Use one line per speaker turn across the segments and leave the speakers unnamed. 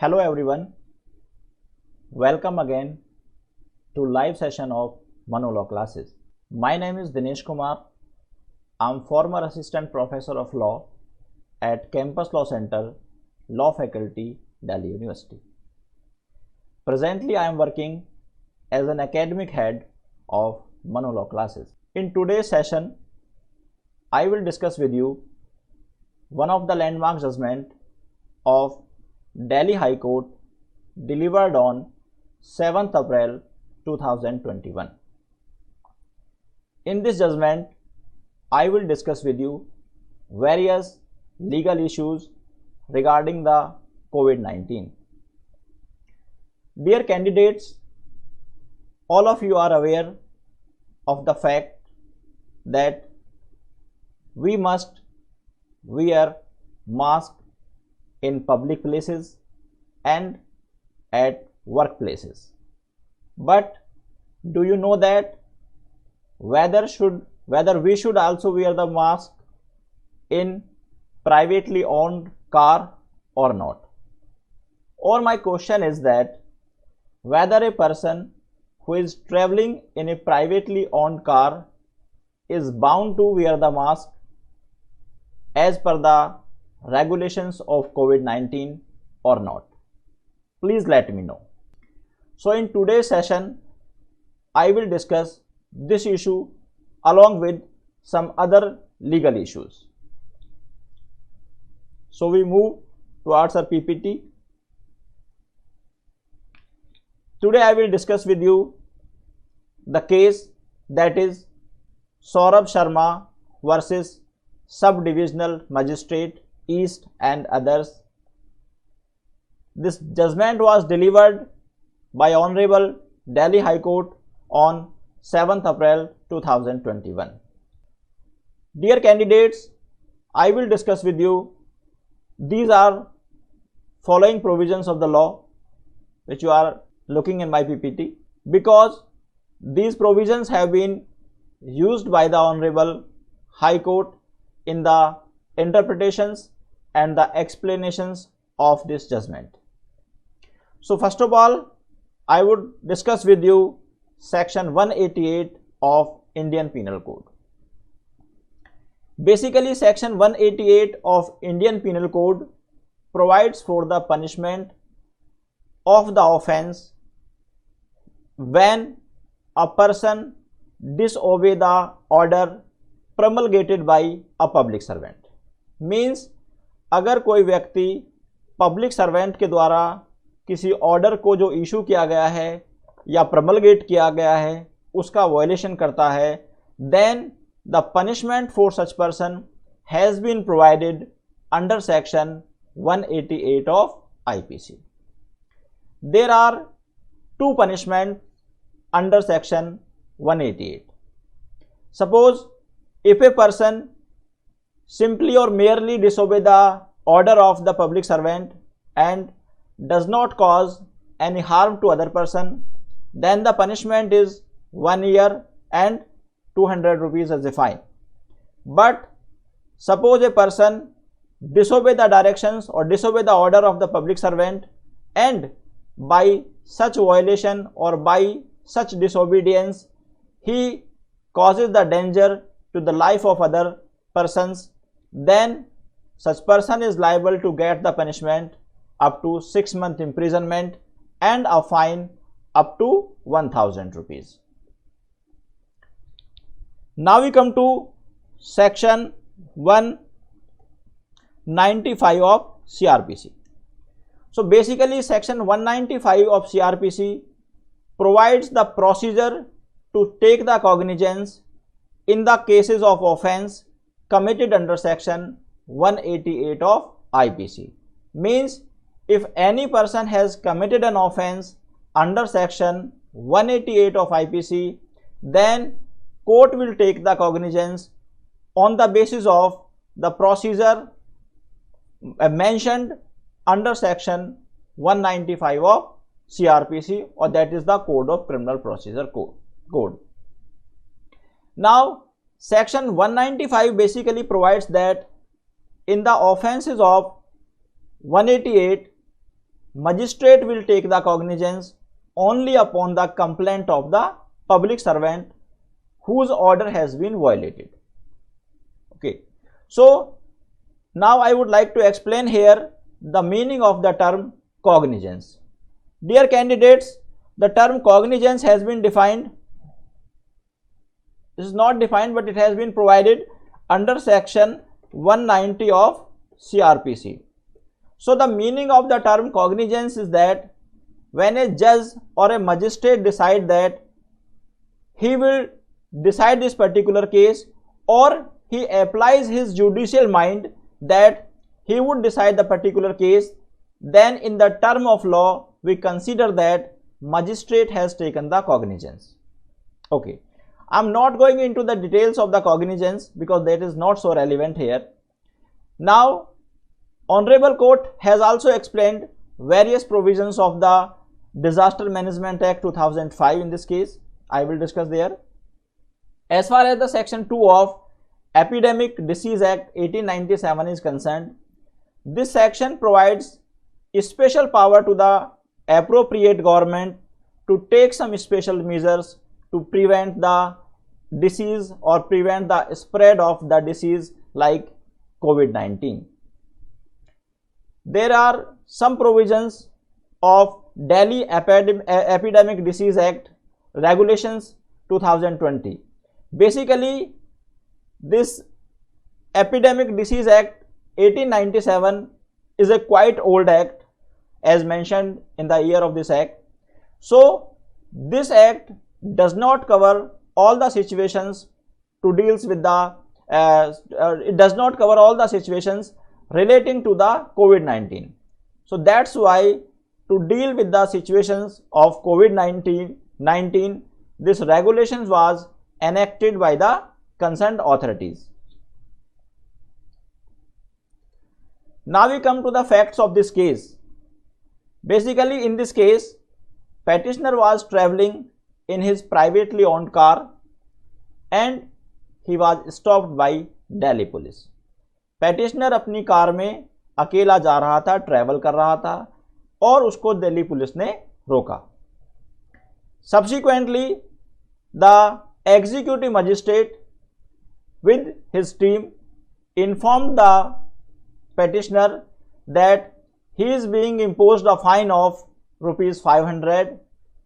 Hello everyone, welcome again to live session of Manolaw classes. My name is Dinesh Kumar. I am former assistant professor of law at Campus Law Center, Law Faculty, Delhi University. Presently I am working as an academic head of Manolaw classes. In today's session, I will discuss with you one of the landmark judgment of Delhi High Court delivered on 7th April 2021. In this judgment, I will discuss with you various legal issues regarding the COVID-19. Dear candidates, all of you are aware of the fact that we must wear mask in public places and at workplaces. But do you know that whether we should also wear the mask in privately owned car or not? Or my question is that whether a person who is traveling in a privately owned car is bound to wear the mask as per the regulations of COVID-19 or not? Please let me know. So in today's session, I will discuss this issue along with some other legal issues. So we move towards our PPT. Today I will discuss with you the case that is Saurabh Sharma versus Sub-Divisional Magistrate East and others. This judgment was delivered by Honorable Delhi High Court on 7th April 2021. Dear candidates, I will discuss with you these are following provisions of the law which you are looking in my PPT, because these provisions have been used by the Honorable High Court in the interpretations and the explanations of this judgment. So first of all, I would discuss with you section 188 of Indian Penal Code. Basically, section 188 of Indian Penal Code provides for the punishment of the offense when a person disobey the order promulgated by a public servant. Means अगर कोई व्यक्ति public servant के द्वारा किसी order को जो issue किया गया है या प्रमलगेट किया गया है उसका वायलेशन करता है, then the punishment for such person has been provided under section 188 of IPC. There are two punishments under section 188. Suppose if a person simply or merely disobey the order of the public servant and does not cause any harm to other person, then the punishment is 1 year and 200 rupees as a fine. But suppose a person disobey the directions or disobey the order of the public servant, and by such violation or by such disobedience he causes the danger to the life of other persons, then such person is liable to get the punishment up to 6 months imprisonment and a fine up to 1000 rupees. Now we come to section 195 of CRPC. So basically section 195 of CRPC provides the procedure to take the cognizance in the cases of offense committed under section 188 of IPC. Means if any person has committed an offense under section 188 of IPC, then court will take the cognizance on the basis of the procedure mentioned under section 195 of CRPC, or that is the Code of Criminal Procedure Code. Now section 195 basically provides that in the offenses of 188 magistrate will take the cognizance only upon the complaint of the public servant whose order has been violated. Okay, so now I would like to explain here the meaning of the term cognizance. Dear candidates, the term cognizance has been defined. This is not defined, but it has been provided under section 190 of CRPC. So the meaning of the term cognizance is that when a judge or a magistrate decide that he will decide this particular case, or he applies his judicial mind that he would decide the particular case, then in the term of law we consider that magistrate has taken the cognizance. Okay, I am not going into the details of the cognizance because that is not so relevant here. Now, Honorable Court has also explained various provisions of the Disaster Management Act 2005 in this case. I will discuss there. As far as the section 2 of Epidemic Disease Act 1897 is concerned, this section provides a special power to the appropriate government to take some special measures to prevent the disease or prevent the spread of the disease like COVID-19. There are some provisions of Delhi Epidemic Disease Act Regulations 2020. Basically, this Epidemic Disease Act 1897 is a quite old act as mentioned in the year of this act. So this act does not cover all the situations to deals with the it does not cover all the situations relating to the COVID-19. So that's why to deal with the situations of COVID-19 this regulations was enacted by the concerned authorities. Now we come to the facts of this case. Basically, in this case, petitioner was traveling in his privately owned car and he was stopped by Delhi police. petitioner अपनी car में अकेला जा रहा था, travel कर रहा था और उसको दिल्ली पुलिस ने रोका. Subsequently, the executive magistrate with his team informed the petitioner that he is being imposed a fine of rupees 500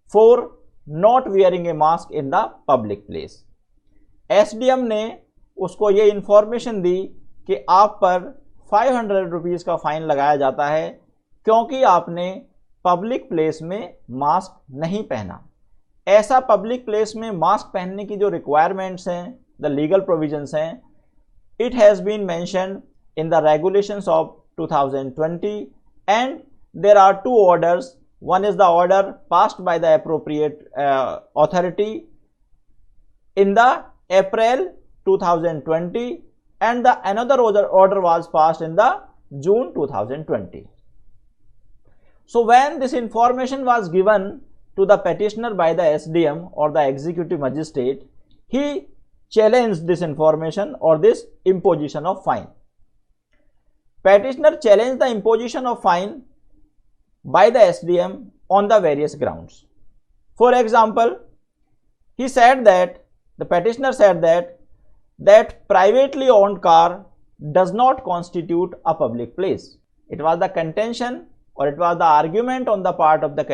for not wearing a mask in the public place. SDM ने उसको ये इंफॉर्मेशन दी कि आप पर 500 rupees का fine लगाया जाता है क्योंकि आपने पब्लिक प्लेस में मास्क नहीं पहना. ऐसा पब्लिक प्लेस में मास्क पहनने की जो रिक्वायरमेंट्स हैं, द लीगल प्रोविजंस हैं, it has been mentioned in the regulations of 2020 and there are two orders. One is the order passed by the appropriate authority in the April 2020 and the another order was passed in the June 2020. So when this information was given to the petitioner by the SDM or the executive magistrate, he challenged this information or this imposition of fine. Petitioner challenged the imposition of fine by the SDM on the various grounds. For example, he said that the petitioner said that privately owned car does not constitute a public place. It was the contention or it was the argument on the part of the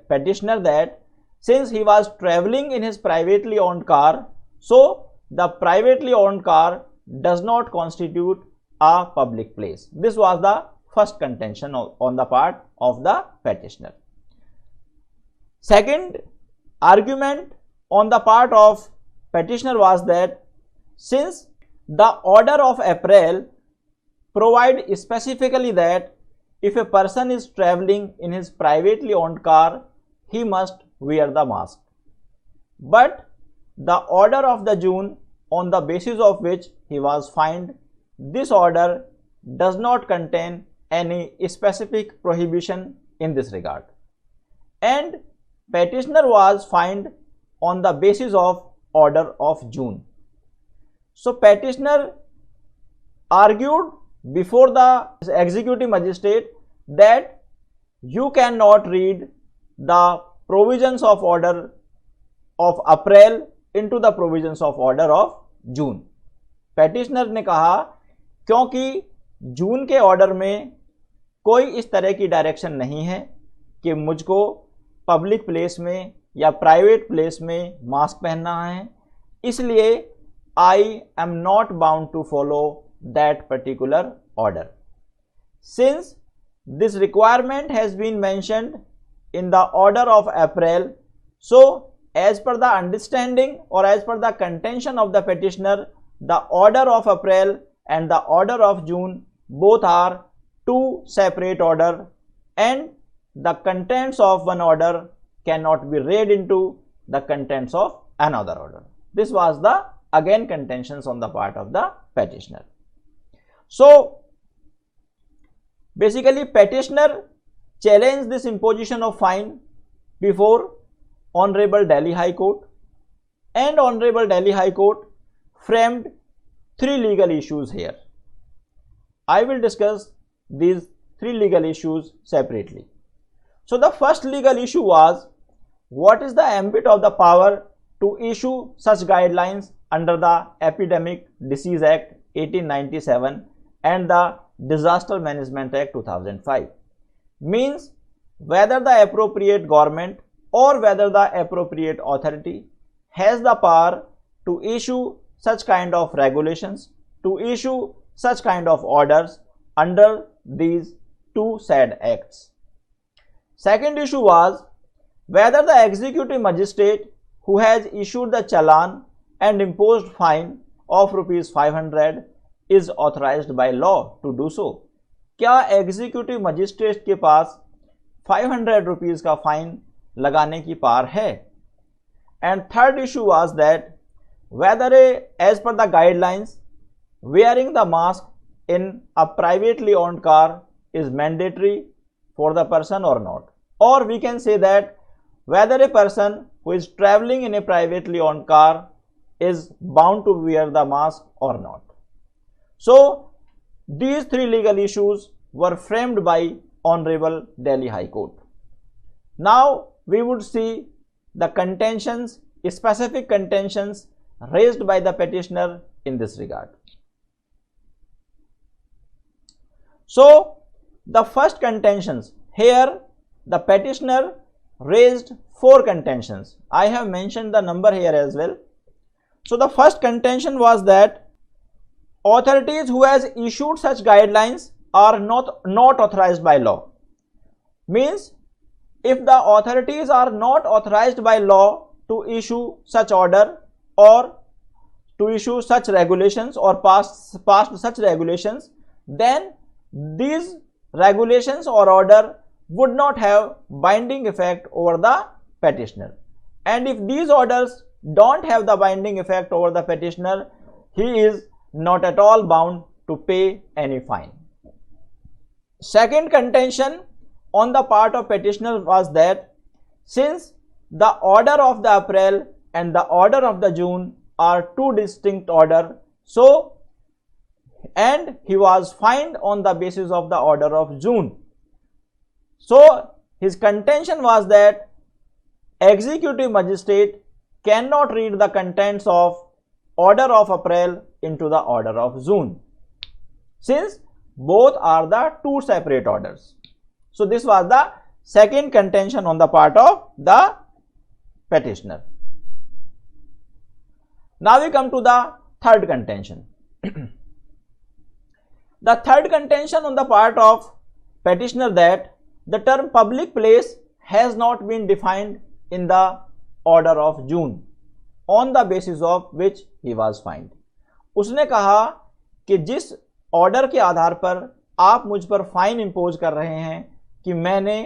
petitioner that since he was traveling in his privately owned car, so the privately owned car does not constitute a public place. This was the first contention on the part of the petitioner. Second argument on the part of petitioner was that since the order of April provide specifically that if a person is traveling in his privately owned car, he must wear the mask. But the order of the June on the basis of which he was fined, this order does not contain any specific prohibition in this regard and petitioner was fined on the basis of order of June. So petitioner argued before the executive magistrate that you cannot read the provisions of order of April into the provisions of order of June. Petitioner ने कहा क्योंकि जून के order में कोई इस तरह की direction नहीं है कि मुझको पब्लिक प्लेस में या प्राइवेट प्लेस में मास्क पहनना है, इसलिए I am not bound to follow that particular order. Since this requirement has been mentioned in the order of April, so as per the understanding or as per the contention of the petitioner, the order of April and the order of June both are two separate order, and the contents of one order cannot be read into the contents of another order. This was the again contentions on the part of the petitioner. So basically, petitioner challenged this imposition of fine before Honorable Delhi High Court, and Honorable Delhi High Court framed three legal issues here. I will discuss these three legal issues separately. So the first legal issue was, what is the ambit of the power to issue such guidelines under the Epidemic Disease Act 1897 and the Disaster Management Act 2005? Means whether the appropriate government or whether the appropriate authority has the power to issue such kind of regulations, to issue such kind of orders under these two said acts. Second issue was whether the executive magistrate who has issued the challan and imposed fine of ₹500 is authorized by law to do so. क्या executive magistrate के पास 500 rupees का fine लगाने की power है? And third issue was that whether as per the guidelines wearing the mask in a privately owned car is mandatory for the person or not, or we can say that whether a person who is traveling in a privately owned car is bound to wear the mask or not. So these three legal issues were framed by Honorable Delhi High Court. Now we would see the contentions, specific contentions raised by the petitioner in this regard. So the first contentions here, the petitioner raised 4 contentions. I have mentioned the number here as well. So the first contention was that authorities who has issued such guidelines are not authorized by law. Means if the authorities are not authorized by law to issue such order or to issue such regulations or pass such regulations, then these regulations or order would not have binding effect over the petitioner. And if these orders don't have the binding effect over the petitioner, he is not at all bound to pay any fine. Second contention on the part of petitioner was that since the order of the April and the order of the June are two distinct orders, so and he was fined on the basis of the order of June. So his contention was that executive magistrate cannot read the contents of order of April into the order of June, since both are the two separate orders. So this was the second contention on the part of the petitioner. Now we come to the third contention. The third contention on the part of petitioner that the term public place has not been defined in the order of June, on the basis of which he was fined. उसने कहा कि जिस order के आधार पर आप मुझ पर fine impose कर रहे हैं कि मैंने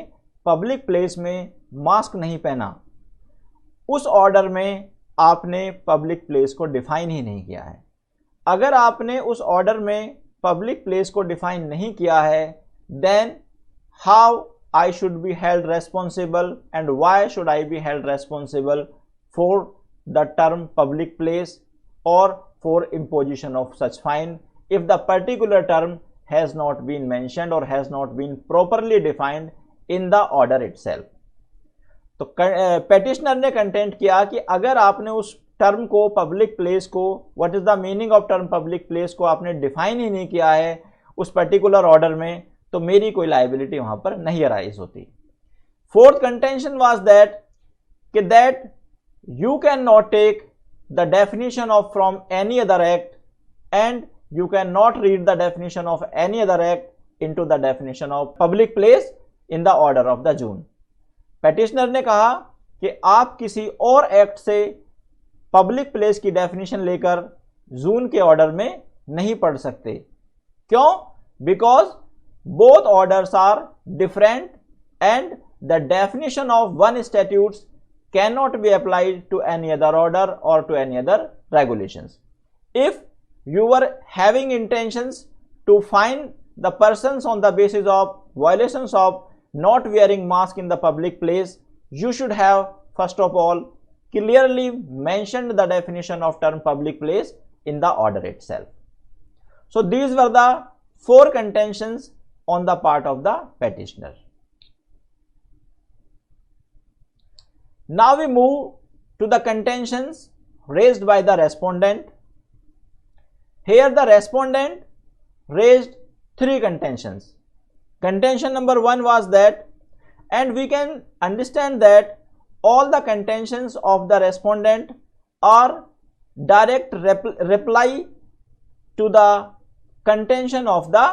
पब्लिक प्लेस में मास्क नहीं पहना, उस ऑर्डर में आपने पब्लिक प्लेस को डिफाइन ही नहीं किया है. अगर आपने उस ऑर्डर में पब्लिक प्लेस को डिफाइन नहीं किया है, then how I should be held responsible and why should I be held responsible for the term public place or for imposition of such fine if the particular term has not been mentioned or has not been properly defined in the order itself. तो petitioner ने content किया कि अगर आपने उस term को, public place को, what is the meaning of term public place को आपने डिफाइन ही नहीं किया है उस पर्टिकुलर ऑर्डर में, तो मेरी कोई लायबिलिटी वहां पर नहीं अराइज होती। Fourth contention was that you can not take the definition of from any other act and you can not read the definition of any other act into the definition of public place in the order of the June. Petitioner ने कहा कि आप किसी और act से public place की definition लेकर जून के ऑर्डर में नहीं पढ़ सकते। क्यों? Because both orders are different and the definition of one statutes can not be applied to any other order or to any other regulations. If you were having intentions to find the persons on the basis of violations of not wearing mask in the public place, you should have first of all clearly mentioned the definition of term public place in the order itself. So these were the 4 contentions on the part of the petitioner. Now we move to the contentions raised by the respondent. Here the respondent raised 3 contentions. Contention number 1 was that, and we can understand that all the contentions of the respondent are direct reply to the contention of the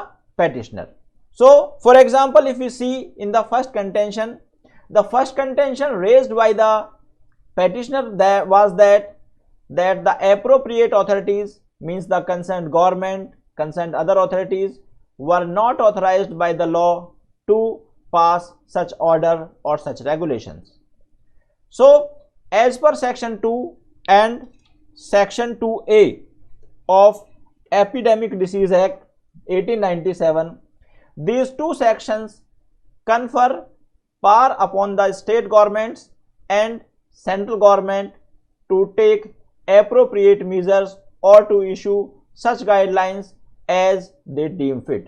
petitioner. So for example, if we see in the first contention, the first contention raised by the petitioner was that the appropriate authorities, means the concerned government, concerned other authorities, were not authorized by the law to pass such order or such regulations. So as per section 2 and section 2A of Epidemic Disease Act 1897, these 2 sections confer power upon the state governments and central government to take appropriate measures or to issue such guidelines as they deem fit.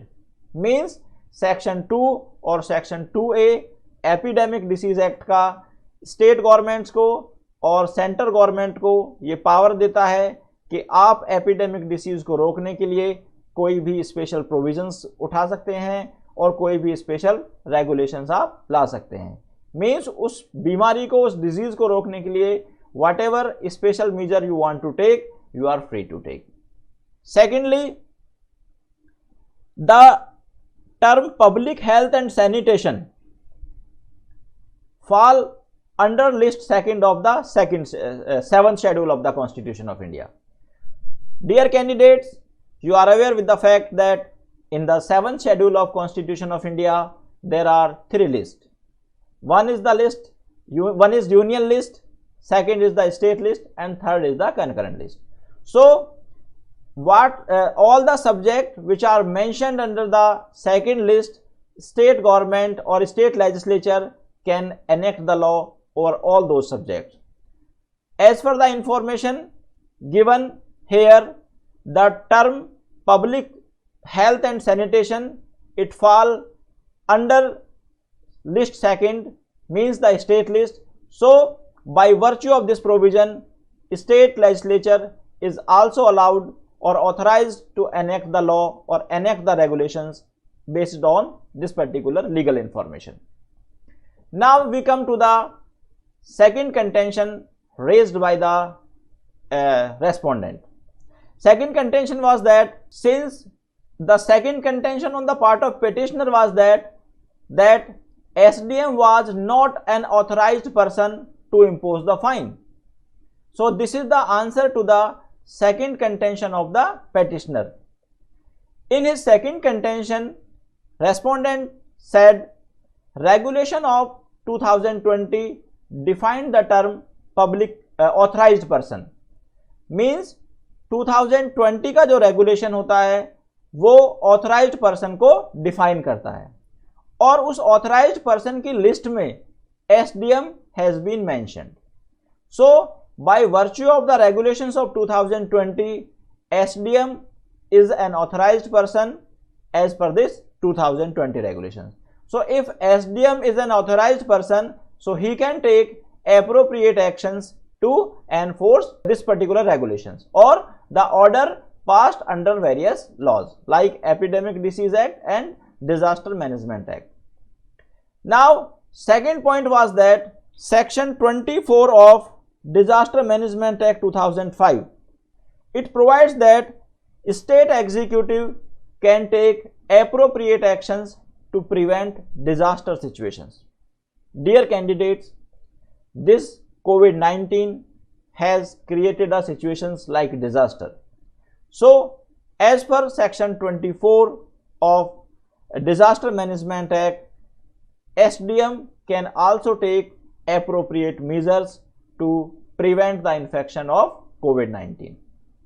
Means section 2 और section 2A epidemic disease act का state governments को और central government को ये power देता है कि आप एपिडेमिक डिसीज को रोकने के लिए कोई भी स्पेशल प्रोविजंस उठा सकते हैं और कोई भी स्पेशल रेगुलेशंस आप ला सकते हैं। मीन्स उस बीमारी को, उस डिजीज को रोकने के लिए whatever special measure you want to take, you are free to take. Secondly, the term public health and sanitation fall under list 2nd of the 7th schedule of the Constitution of India. Dear candidates, you are aware with the fact that in the 7th schedule of Constitution of India there are 3 lists. One is union list, second is the state list, and third is the concurrent list. So all the subjects which are mentioned under the second list, state government or state legislature can enact the law over all those subjects. As for the information given here, the term public health and sanitation, it fall under list 2nd, means the state list. So by virtue of this provision, state legislature is also allowed or authorized to enact the law or enact the regulations based on this particular legal information. Now we come to the second contention raised by the respondent. Second contention was that, since the second contention on the part of petitioner was that SDM was not an authorized person to impose the fine. So this is the answer to the second contention of the petitioner. In his second contention, respondent said regulation of 2020 defined the term public authorized person. Means 2020 का जो regulation होता है वो authorised person को define करता है और उस ऑथराइज्ड पर्सन की लिस्ट में SDM has been mentioned. So by virtue of the regulations of 2020, SDM is an authorized person as per this 2020 regulations. So if SDM is an authorized person, so he can take appropriate actions to enforce this particular regulations or the order passed under various laws like Epidemic Disease Act and Disaster Management Act. Now, second point was that Section 24 of Disaster Management Act 2005, it provides that state executive can take appropriate actions to prevent disaster situations. Dear candidates, this COVID-19 has created a situations like disaster. So, as per Section 24 of Disaster Management Act, SDM can also take appropriate measures to prevent the infection of COVID-19.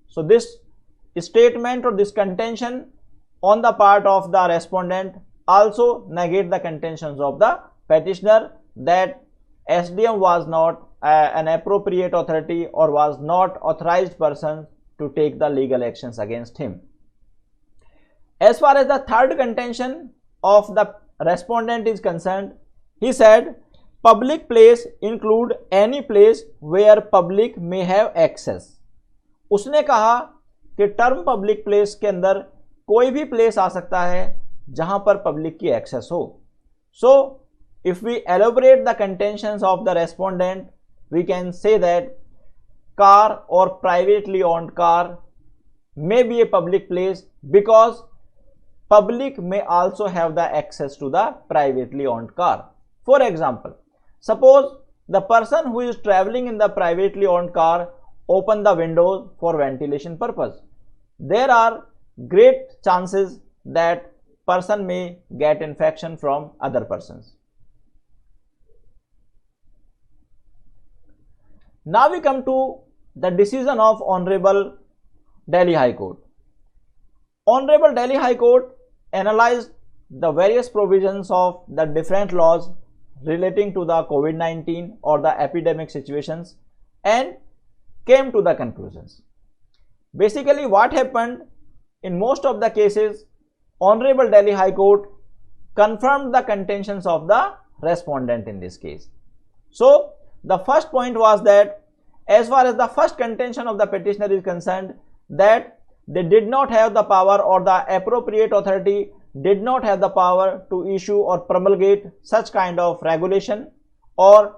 So, this statement or this contention on the part of the respondent also negate the contentions of the petitioner that SDM was not an appropriate authority or was not authorized person to take the legal actions against him. As far as the third contention of the respondent is concerned, he said public place include any place where public may have access. उसने कहा कि term public place के अंदर कोई भी place आ सकता है जहां पर पब्लिक की एक्सेस हो. सो if we elaborate the contentions of the respondent, we can say that car or privately owned car may be a public place because public may also have the access to the privately owned car. For example, suppose the person who is traveling in the privately owned car open the windows for ventilation purpose. There are great chances that person may get infection from other persons. Now we come to the decision of Honorable Delhi High Court. Honorable Delhi High Court analyzed the various provisions of the different laws relating to the COVID-19 or the epidemic situations and came to the conclusions. Basically, what happened in most of the cases, Honorable Delhi High Court confirmed the contentions of the respondent in this case. So, the first point was that as far as the first contention of the petitioner is concerned, that they did not have the power or the appropriate authority did not have the power to issue or promulgate such kind of regulation or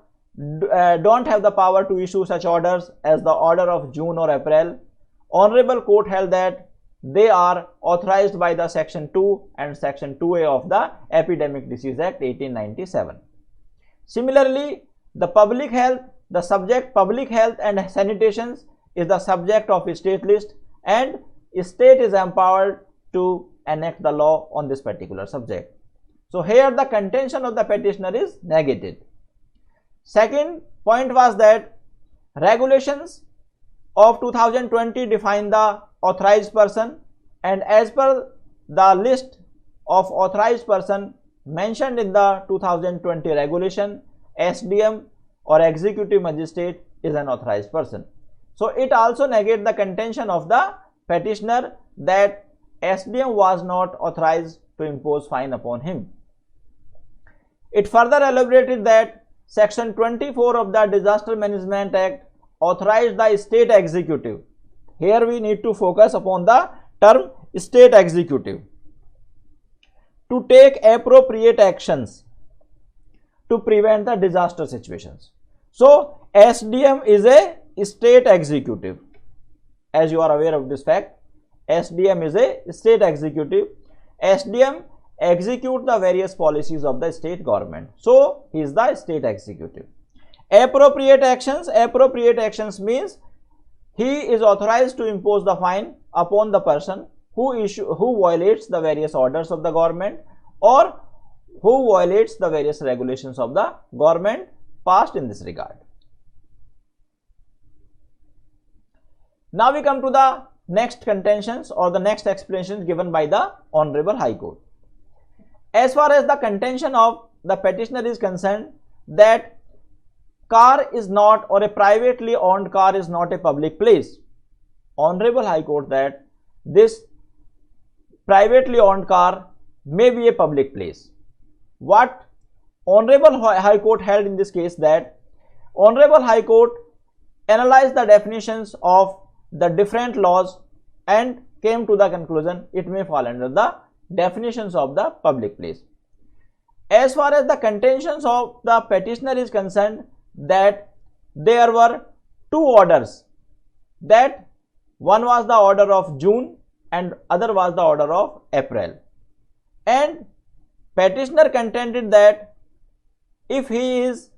don't have the power to issue such orders as the order of June or April. Honorable Court held that they are authorized by the Section 2 and Section 2A of the Epidemic Disease Act 1897. Similarly, the public health, the subject public health and sanitation is the subject of a state list and state is empowered to enact the law on this particular subject. So here the contention of the petitioner is negated. Second point was that regulations of 2020 define the authorized person, and as per the list of authorized person mentioned in the 2020 regulation, SDM or executive magistrate is an authorized person. So it also negates the contention of the petitioner that SDM was not authorized to impose fine upon him. It further elaborated that Section 24 of the Disaster Management Act authorized the state executive. Here we need to focus upon the term state executive to take appropriate actions to prevent the disaster situations. So SDM is a state executive. As you are aware of this fact, SDM is a state executive. SDM execute the various policies of the state government. So he is the state executive. Appropriate actions means he is authorized to impose the fine upon the person who violates the various orders of the government or who violates the various regulations of the government passed in this regard. Now we come to the next contentions or the next explanations given by the Honorable High Court. As far as the contention of the petitioner is concerned, that car is not or a privately owned car is not a public place. Honorable High Court that this privately owned car may be a public place. what Honorable High Court held in this case, that Honorable High Court analyzed the definitions of the different laws and came to the conclusion it may fall under the definitions of the public place. As far as the contentions of the petitioner is concerned, that there were two orders, that one was the order of June and other was the order of April, and petitioner contended that if he is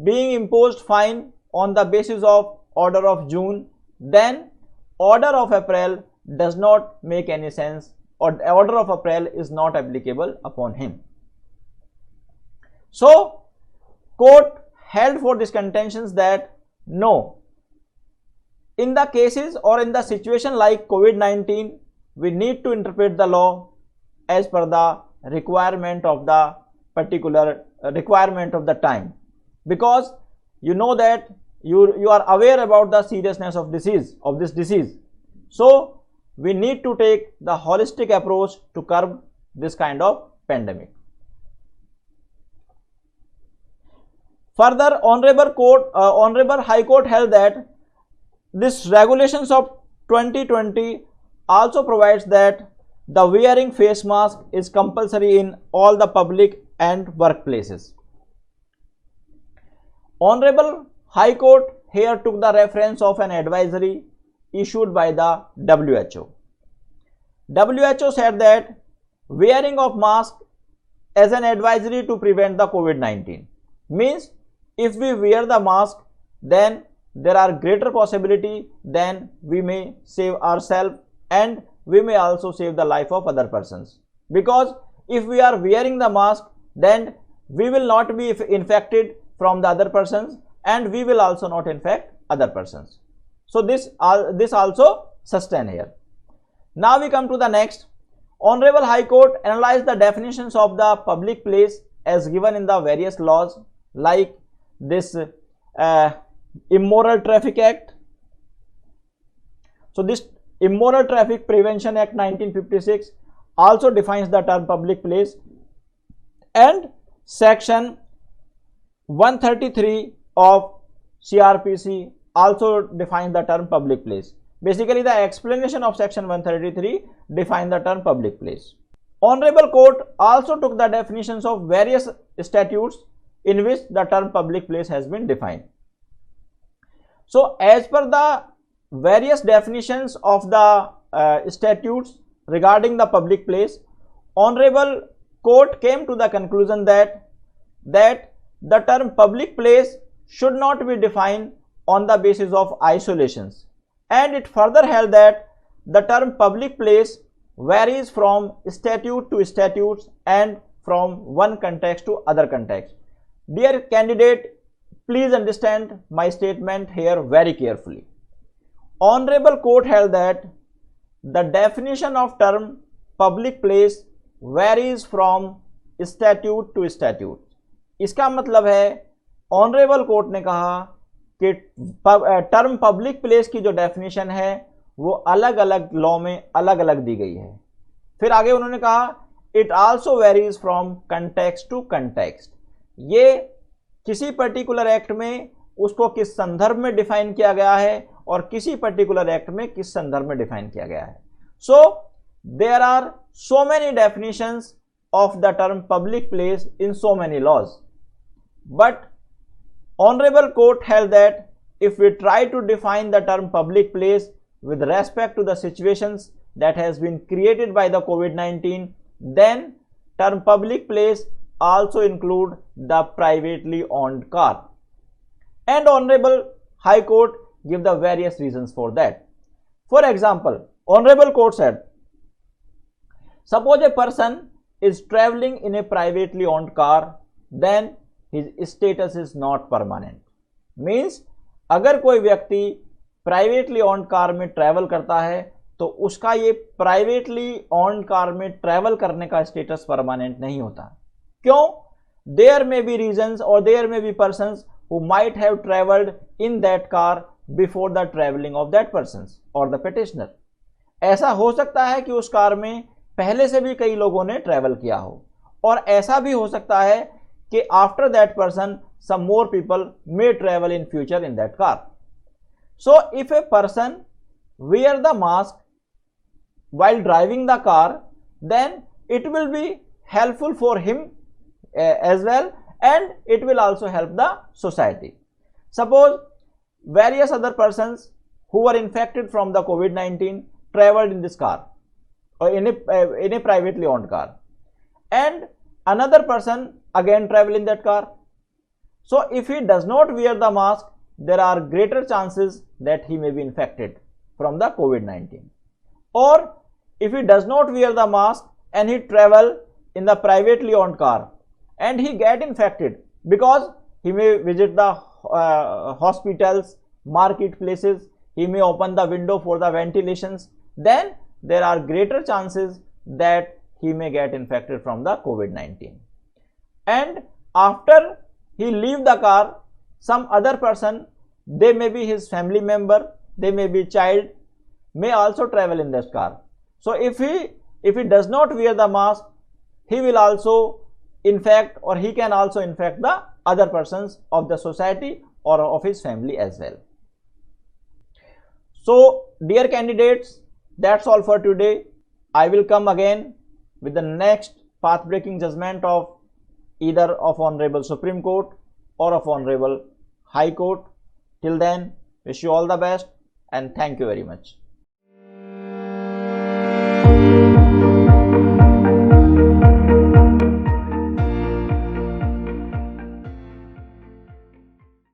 being imposed fine on the basis of order of June, then order of April does not make any sense, or order of April is not applicable upon him. So court held for these contentions that no, in the cases or in the situation like COVID-19, we need to interpret the law as per the requirement of the particular requirement of the time, because you know that you are aware about the seriousness of this disease. So we need to take the holistic approach to curb this kind of pandemic. Further, Honorable High Court held that this regulations of 2020 also provides that the wearing face mask is compulsory in all the public and workplaces. Honorable High Court here took the reference of an advisory issued by the WHO. WHO said that wearing of mask as an advisory to prevent the COVID-19 means if we wear the mask, then there are greater possibility then we may save ourselves and we may also save the life of other persons, because if we are wearing the mask, then we will not be infected from the other persons and we will also not infect other persons. So this also sustain here. Now we come to the next. Honorable High Court analyzed the definitions of the public place as given in the various laws, like this Immoral Traffic Act. So this Immoral Traffic Prevention Act 1956 also defines the term public place, and section 133 of CRPC also defines the term public place. Basically, the explanation of section 133 defines the term public place. Honorable Court also took the definitions of various statutes in which the term public place has been defined. So as per the various definitions of the statutes regarding the public place, Honorable Court came to the conclusion that the term public place should not be defined on the basis of isolations, and it further held that the term public place varies from statute to statutes and from one context to other context. Dear candidate, please understand my statement here very carefully. Honorable Court held that the definition of term public place varies from statute to statute. इसका मतलब है honourable court ने कहा कि term public place की जो definition है वो अलग अलग लॉ में अलग अलग दी गई है. फिर आगे उन्होंने कहा it also varies from context to context. ये किसी पर्टिकुलर एक्ट में उसको किस संदर्भ में डिफाइन किया गया है और किसी पर्टिकुलर एक्ट में किस संदर्भ में डिफाइन किया गया है. So there are so many definitions of the term public place in so many laws, but Honorable Court held that if we try to define the term public place with respect to the situations that has been created by the COVID-19, then term public place also include the privately owned car, and Honorable High Court give the various reasons for that. For example, Honorable Court said, suppose a person is traveling in a privately owned car, then his status is not permanent. Means अगर कोई व्यक्ति privately owned car में travel करता है तो उसका ये privately owned car में ट्रैवल करने का स्टेटस परमानेंट नहीं होता. क्यों? देयर मे बी रीजंस और there may be persons who might have travelled in that car before the travelling of that persons और द पिटिशनर. ऐसा हो सकता है कि उस कार में पहले से भी कई लोगों ने ट्रैवल किया हो और ऐसा भी हो सकता है कि after that person some more people may travel in future in that car. So if a person wear the mask while driving the car, then it will be helpful for him as well, and it will also help the society. Suppose various other persons who were infected from the COVID-19 traveled in this car or in a privately owned car, and another person again travel in that car. So if he does not wear the mask, there are greater chances that he may be infected from the COVID-19. Or if he does not wear the mask and he travel in the privately owned car and he get infected, because he may visit the hospitals, marketplaces, he may open the window for the ventilations, then there are greater chances that he may get infected from the COVID-19. And after he leave the car, some other person, they may be his family member, they may be child, may also travel in this car. So if he does not wear the mask, he will also infect, or he can also infect the other persons of the society or of his family as well. So dear candidates, that's all for today. I will come again with the next path breaking judgment of either of Honorable Supreme Court or of Honorable High Court. Till then, wish you all the best and thank you very much.